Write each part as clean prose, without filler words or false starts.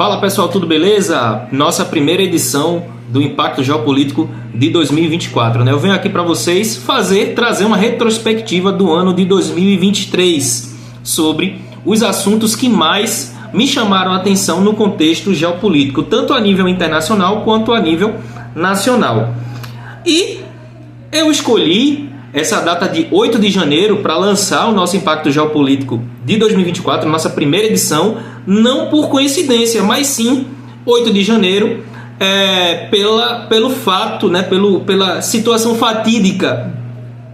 Fala pessoal, tudo beleza? Nossa primeira edição do Impacto Geopolítico de 2024, né? Eu venho aqui para vocês trazer uma retrospectiva do ano de 2023 sobre os assuntos que mais me chamaram a atenção no contexto geopolítico, tanto a nível internacional quanto a nível nacional. E eu escolhi essa data de 8 de janeiro para lançar o nosso Impacto Geopolítico de 2024, nossa primeira edição, não por coincidência, mas sim 8 de janeiro, pelo fato, né, pela situação fatídica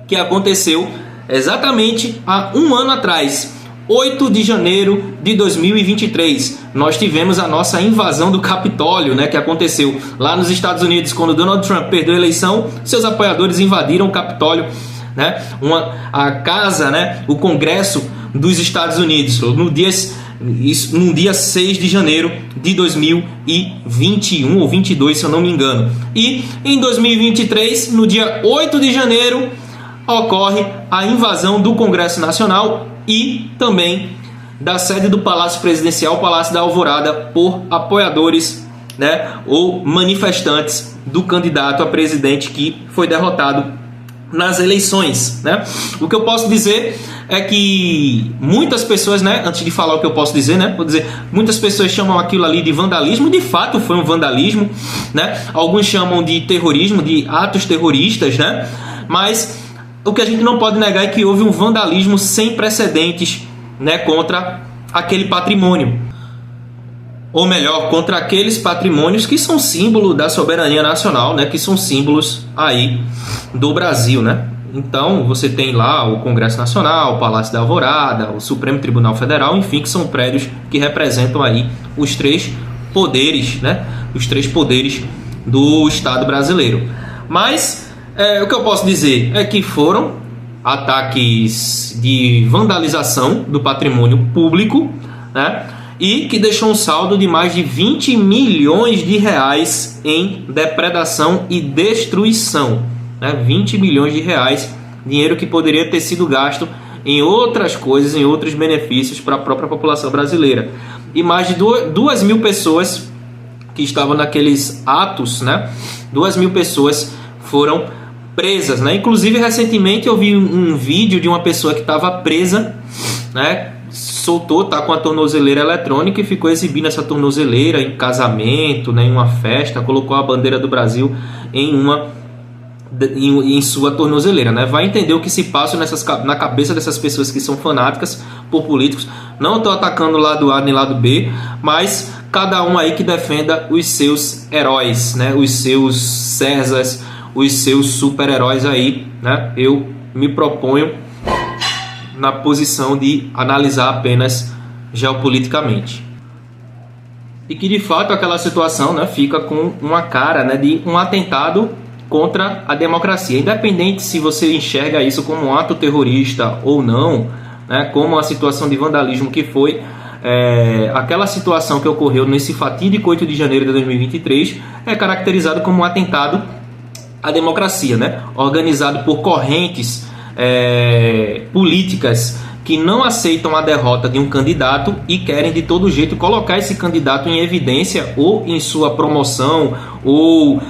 que aconteceu exatamente há um ano atrás. 8 de janeiro de 2023, nós tivemos a nossa invasão do Capitólio, né, que aconteceu lá nos Estados Unidos. Quando Donald Trump perdeu a eleição, seus apoiadores invadiram o Capitólio, né, a casa, né, o Congresso dos Estados Unidos, no dia 6 de janeiro de 2021 ou 22, se eu não me engano. E em 2023, no dia 8 de janeiro, ocorre a invasão do Congresso Nacional e também da sede do Palácio Presidencial, Palácio da Alvorada, por apoiadores, né, ou manifestantes do candidato a presidente que foi derrotado nas eleições, né? O que eu posso dizer é que muitas pessoas, né, antes de falar o que eu posso dizer, né, vou dizer, muitas pessoas chamam aquilo ali de vandalismo. De fato foi um vandalismo, né? Alguns chamam de terrorismo, de atos terroristas, né? Mas o que a gente não pode negar é que houve um vandalismo sem precedentes, né, contra aquele patrimônio. Ou melhor, contra aqueles patrimônios que são símbolo da soberania nacional, né, que são símbolos aí do Brasil, né? Então, você tem lá o Congresso Nacional, o Palácio da Alvorada, o Supremo Tribunal Federal, enfim, que são prédios que representam aí os três poderes, né? Os três poderes do Estado brasileiro. Mas o que eu posso dizer é que foram ataques de vandalização do patrimônio público, né? E que deixou um saldo de mais de 20 milhões de reais em depredação e destruição, né? 20 milhões de reais, dinheiro que poderia ter sido gasto em outras coisas, em outros benefícios para a própria população brasileira. E mais de 2.000 pessoas que estavam naqueles atos, né? 2.000 pessoas foram presas, né? Inclusive, recentemente eu vi um vídeo de uma pessoa que estava presa, né? Tá com a tornozeleira eletrônica e ficou exibindo essa tornozeleira em casamento, né, em uma festa, colocou a bandeira do Brasil em sua tornozeleira, né? Vai entender o que se passa na cabeça dessas pessoas que são fanáticas por políticos. Não estou atacando lado A nem lado B, mas cada um aí que defenda os seus heróis, né? Os seus Césars, os seus super-heróis aí, né? Eu me proponho na posição de analisar apenas geopoliticamente. E que de fato aquela situação, né, fica com uma cara, né, de um atentado contra a democracia. Independente se você enxerga isso como um ato terrorista ou não, né, como a situação de vandalismo que foi, aquela situação que ocorreu nesse fatídico 8 de janeiro de 2023 é caracterizado como um atentado à democracia, né, organizado por correntes políticas que não aceitam a derrota de um candidato e querem de todo jeito colocar esse candidato em evidência ou em sua promoção ou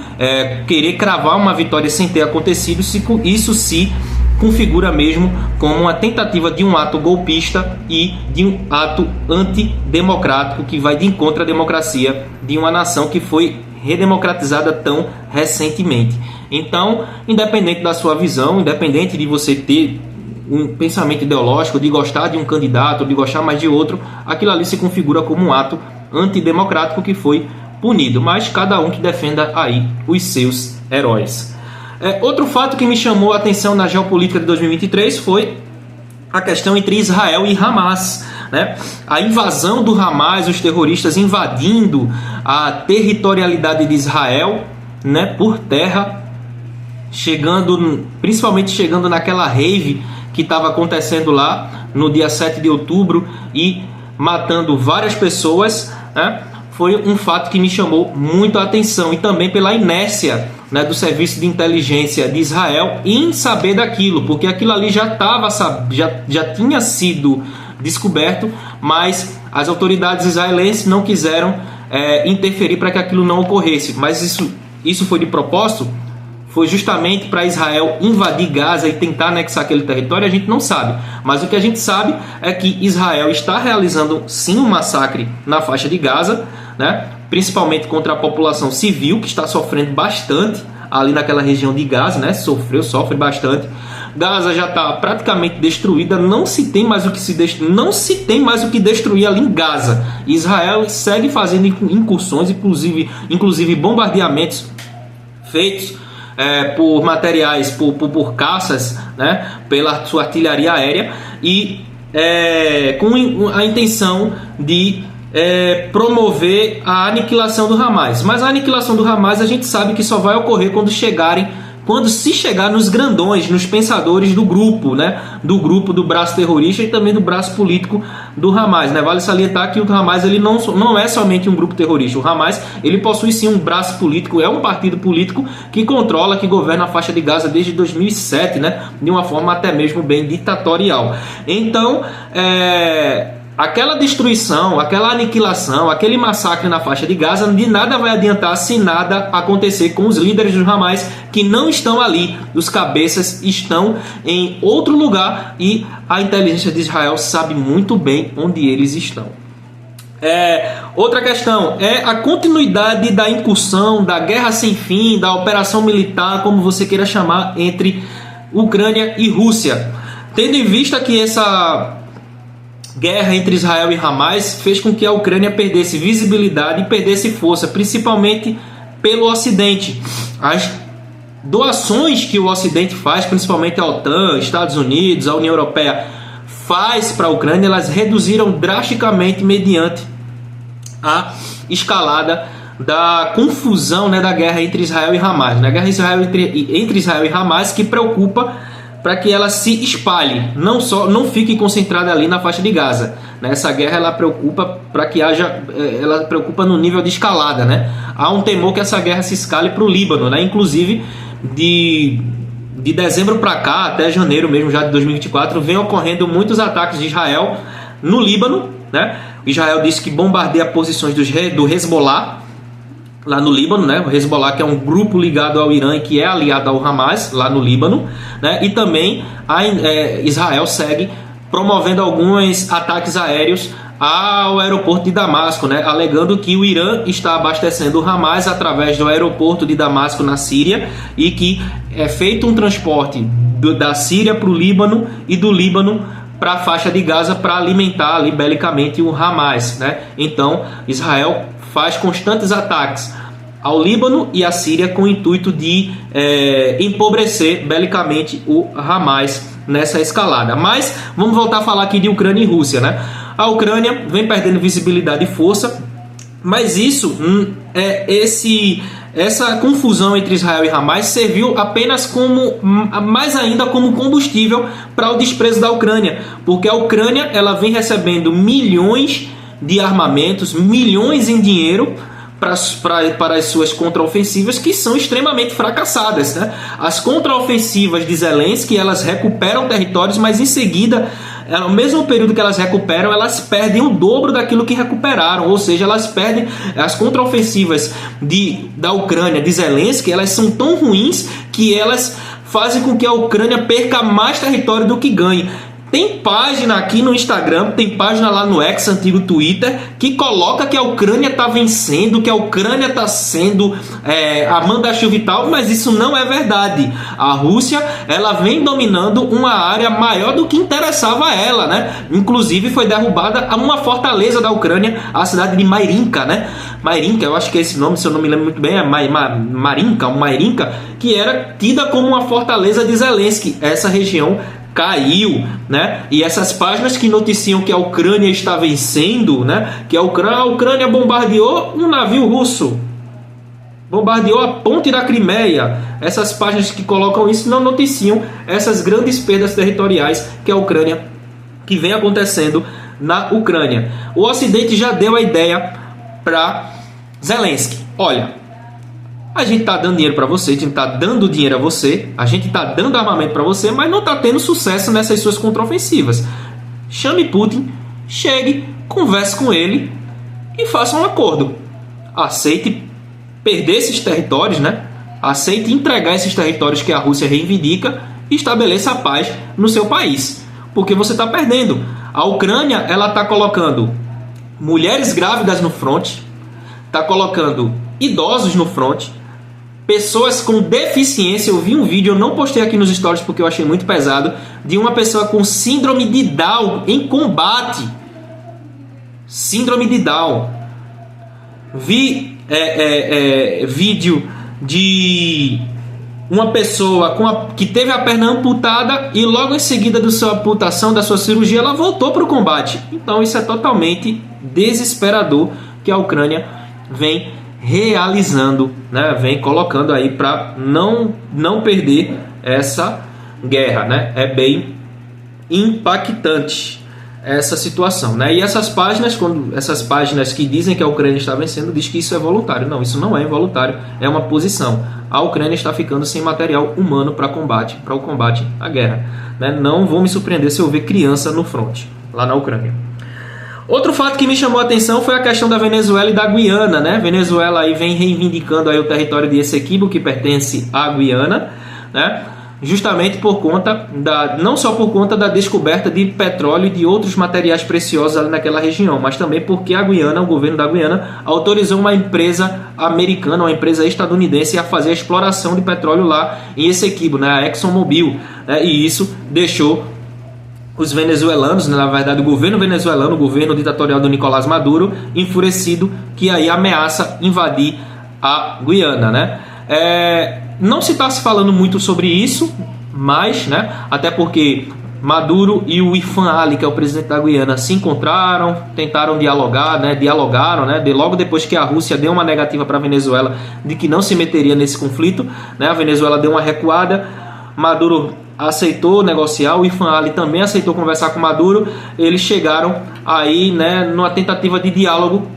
querer cravar uma vitória sem ter acontecido. Isso se configura mesmo como uma tentativa de um ato golpista e de um ato antidemocrático que vai de encontro à democracia de uma nação que foi redemocratizada tão recentemente. Então, independente da sua visão, independente de você ter um pensamento ideológico, de gostar de um candidato, de gostar mais de outro, aquilo ali se configura como um ato antidemocrático que foi punido, mas cada um que defenda aí os seus heróis. Outro fato que me chamou a atenção na geopolítica de 2023 foi a questão entre Israel e Hamas, né? A invasão do Hamas, os terroristas invadindo a territorialidade de Israel, né, por terra, principalmente chegando naquela rave que estava acontecendo lá no dia 7 de outubro e matando várias pessoas, né? Foi um fato que me chamou muito a atenção, e também pela inércia, né, do serviço de inteligência de Israel em saber daquilo, porque aquilo ali já tinha sido descoberto, mas as autoridades israelenses não quiseram interferir para que aquilo não ocorresse. Mas isso foi de propósito? Foi justamente para Israel invadir Gaza e tentar anexar aquele território? A gente não sabe. Mas o que a gente sabe é que Israel está realizando sim um massacre na faixa de Gaza, né? Principalmente contra a população civil, que está sofrendo bastante ali naquela região de Gaza, né? Sofre bastante. Gaza já está praticamente destruída, não se tem mais o que destruir ali em Gaza. Israel segue fazendo incursões, inclusive bombardeamentos feitos por materiais, por caças, né? Pela sua artilharia aérea e com a intenção de promover a aniquilação do Hamas. Mas a aniquilação do Hamas a gente sabe que só vai ocorrer quando se chegar nos grandões, nos pensadores do grupo, né? Do braço terrorista e também do braço político do Hamas, né? Vale salientar que o Hamas ele não é somente um grupo terrorista. O Hamas ele possui sim um braço político, é um partido político que controla, que governa a faixa de Gaza desde 2007, né? De uma forma até mesmo bem ditatorial. Então, aquela destruição, aquela aniquilação, aquele massacre na faixa de Gaza, de nada vai adiantar se nada acontecer com os líderes do Hamas que não estão ali. Os cabeças estão em outro lugar e a inteligência de Israel sabe muito bem onde eles estão. Outra questão é a continuidade da incursão, da guerra sem fim, da operação militar, como você queira chamar, entre Ucrânia e Rússia. Tendo em vista que essa guerra entre Israel e Hamas fez com que a Ucrânia perdesse visibilidade e perdesse força, principalmente pelo Ocidente. As doações que o Ocidente faz, principalmente a OTAN, Estados Unidos, a União Europeia, faz para a Ucrânia, elas reduziram drasticamente mediante a escalada da confusão, né, da guerra entre Israel e Hamas. A guerra entre Israel e Hamas que preocupa para que ela se espalhe, não fique concentrada ali na faixa de Gaza. Essa guerra ela preocupa ela preocupa no nível de escalada, né? Há um temor que essa guerra se escale para o Líbano, né? Inclusive de dezembro para cá, até janeiro mesmo já de 2024, vem ocorrendo muitos ataques de Israel no Líbano, né? Israel disse que bombardeia posições do Hezbollah lá no Líbano, né? O Hezbollah, que é um grupo ligado ao Irã e que é aliado ao Hamas lá no Líbano, né? E também Israel segue promovendo alguns ataques aéreos ao aeroporto de Damasco, né? Alegando que o Irã está abastecendo o Hamas através do aeroporto de Damasco na Síria e que é feito um transporte da Síria para o Líbano e do Líbano para a faixa de Gaza para alimentar ali belicamente o Hamas, né? Então Israel faz constantes ataques ao Líbano e à Síria com o intuito de empobrecer belicamente o Hamas nessa escalada. Mas vamos voltar a falar aqui de Ucrânia e Rússia, né? A Ucrânia vem perdendo visibilidade e força, mas essa confusão entre Israel e Hamas serviu apenas mais ainda como combustível para o desprezo da Ucrânia, porque a Ucrânia ela vem recebendo milhões de armamentos, milhões em dinheiro para as suas contraofensivas que são extremamente fracassadas, né? As contraofensivas de Zelensky elas recuperam territórios, mas em seguida, no mesmo período que elas recuperam, elas perdem o dobro daquilo que recuperaram, ou seja, elas perdem. As contraofensivas da Ucrânia de Zelensky, elas são tão ruins que elas fazem com que a Ucrânia perca mais território do que ganhe. Tem página aqui no Instagram, tem página lá no X, antigo Twitter, que coloca que a Ucrânia está vencendo, que a Ucrânia está sendo a manda-chuva e tal, mas isso não é verdade. A Rússia ela vem dominando uma área maior do que interessava a ela, né? Inclusive foi derrubada uma fortaleza da Ucrânia, a cidade de Marinka, né? Marinka, eu acho que é esse nome, se eu não me lembro muito bem, é Marinka, que era tida como uma fortaleza de Zelensky. Essa região caiu, né? E essas páginas que noticiam que a Ucrânia está vencendo, né? Que a Ucrânia bombardeou um navio russo, bombardeou a ponte da Crimeia. Essas páginas que colocam isso não noticiam essas grandes perdas territoriais que vem acontecendo na Ucrânia. O Ocidente já deu a ideia para Zelensky: olha, a gente está dando dinheiro para você, a gente está dando dinheiro a você, a gente está dando armamento para você, mas não está tendo sucesso nessas suas contraofensivas. Chame Putin, chegue, converse com ele e faça um acordo. aceite perder esses territórios, né? Aceite entregar esses territórios que a Rússia reivindica e estabeleça a paz no seu país. Porque você está perdendo. A Ucrânia, ela está colocando mulheres grávidas no fronte, está colocando idosos no fronte, pessoas com deficiência. Eu vi um vídeo, eu não postei aqui nos stories porque eu achei muito pesado, de uma pessoa com síndrome de Down em combate. Síndrome de Down. Vi vídeo de uma pessoa que teve a perna amputada e logo em seguida da sua amputação, da sua cirurgia, ela voltou para o combate. Então isso é totalmente desesperador que a Ucrânia vem realizando, né? Vem colocando aí para não perder essa guerra, né? É bem impactante essa situação, né? E essas páginas que dizem que a Ucrânia está vencendo, diz que isso é voluntário. Não, isso não é involuntário, é uma posição. A Ucrânia está ficando sem material humano para o combate à guerra, né? Não vou me surpreender se eu ver criança no fronte lá na Ucrânia. Outro fato que me chamou a atenção foi a questão da Venezuela e da Guiana, né? Venezuela aí vem reivindicando aí o território de Essequibo, que pertence à Guiana, né? Justamente por conta não só por conta da descoberta de petróleo e de outros materiais preciosos ali naquela região, mas também porque a Guiana, o governo da Guiana, autorizou uma empresa americana, uma empresa estadunidense a fazer a exploração de petróleo lá em Essequibo, né? A ExxonMobil, né? E isso deixou os venezuelanos, na verdade o governo venezuelano, o governo ditatorial do Nicolás Maduro, enfurecido, que aí ameaça invadir a Guiana, né? Não se está se falando muito sobre isso, mas, né, até porque Maduro e o Irfan Ali, que é o presidente da Guiana, se encontraram, tentaram dialogar, né, logo depois que a Rússia deu uma negativa para a Venezuela de que não se meteria nesse conflito, né, a Venezuela deu uma recuada, Maduro aceitou negociar, o Irfan Ali também aceitou conversar com Maduro, eles chegaram aí, né, numa tentativa de diálogo,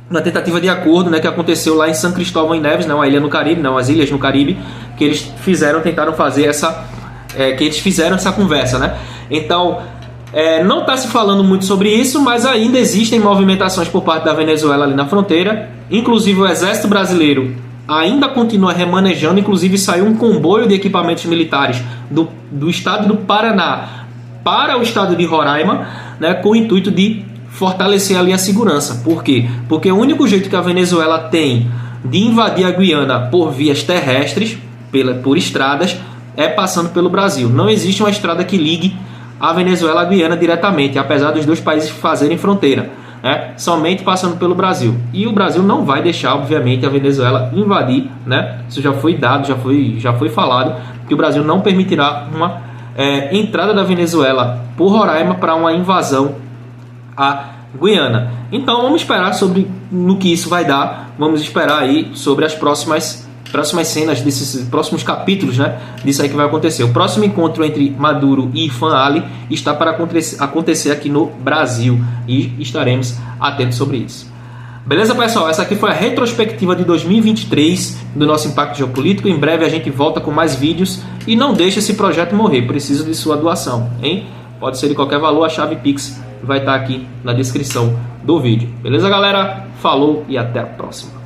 uma tentativa de acordo, né, que aconteceu lá em São Cristóvão em Neves, né, uma ilha no Caribe, não, as ilhas no Caribe, que eles tentaram fazer essa conversa, né? Então, não está se falando muito sobre isso, mas ainda existem movimentações por parte da Venezuela ali na fronteira, inclusive o exército brasileiro ainda continua remanejando, inclusive saiu um comboio de equipamentos militares do estado do Paraná para o estado de Roraima, né, com o intuito de fortalecer ali a segurança. Por quê? Porque o único jeito que a Venezuela tem de invadir a Guiana por vias terrestres, por estradas, é passando pelo Brasil. Não existe uma estrada que ligue a Venezuela à Guiana diretamente, apesar dos dois países fazerem fronteira, né? Somente passando pelo Brasil. E o Brasil não vai deixar, obviamente, a Venezuela invadir, né? Isso já foi dado, já foi falado, que o Brasil não permitirá uma entrada da Venezuela por Roraima para uma invasão a Guiana. Então vamos esperar no que isso vai dar. Vamos esperar aí sobre as próximas cenas desses próximos capítulos, né, disso aí que vai acontecer. O próximo encontro entre Maduro e Irfan Ali está para acontecer aqui no Brasil e estaremos atentos sobre isso. Beleza, pessoal? Essa aqui foi a retrospectiva de 2023 do nosso Impacto Geopolítico. Em breve a gente volta com mais vídeos e não deixe esse projeto morrer. Preciso de sua doação, hein? Pode ser de qualquer valor, a chave Pix vai estar aqui na descrição do vídeo. Beleza, galera? Falou e até a próxima.